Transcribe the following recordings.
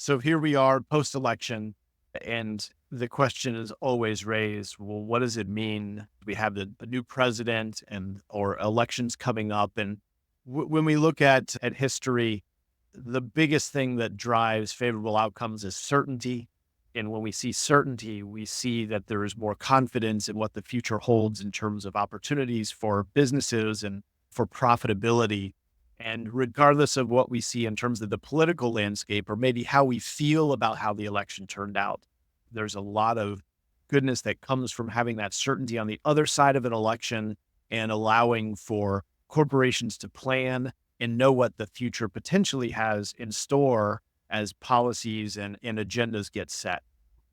So here we are post-election, and the question is always raised, well, what does it mean? We have a new president and or elections coming up. And when we look at history, the biggest thing that drives favorable outcomes is certainty. And when we see certainty, we see that there is more confidence in what the future holds in terms of opportunities for businesses and for profitability. And regardless of what we see in terms of the political landscape or maybe how we feel about how the election turned out, there's a lot of goodness that comes from having that certainty on the other side of an election and allowing for corporations to plan and know what the future potentially has in store as policies and agendas get set.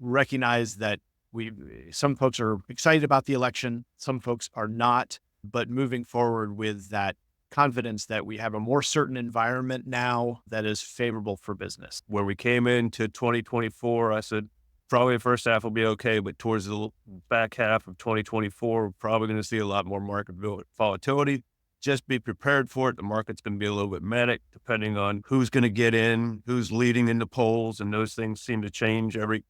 Recognize that some folks are excited about the election, some folks are not, but moving forward with that confidence that we have a more certain environment now that is favorable for business. Where we came into 2024, I said, probably the first half will be okay, but towards the back half of 2024, we're probably going to see a lot more market volatility. Just be prepared for it. The market's going to be a little bit manic depending on who's going to get in, who's leading in the polls, and those things seem to change every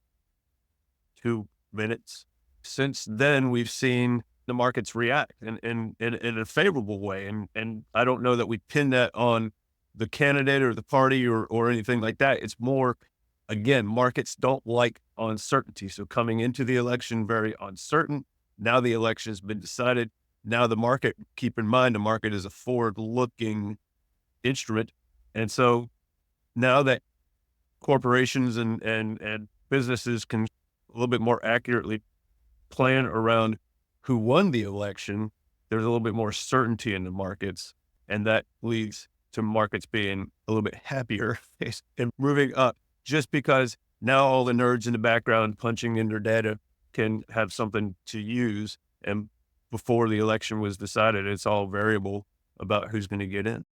2 minutes. Since then, we've seen the markets react in a favorable way. And I don't know that we pin that on the candidate or the party or anything like that. It's more, again, markets don't like uncertainty. So coming into the election, very uncertain. Now the election has been decided. Now the market, keep in mind, the market is a forward-looking instrument. And so now that corporations and businesses can a little bit more accurately plan around who won the election, there's a little bit more certainty in the markets. And that leads to markets being a little bit happier and moving up just because now all the nerds in the background punching in their data can have something to use. And before the election was decided, it's all variable about who's going to get in.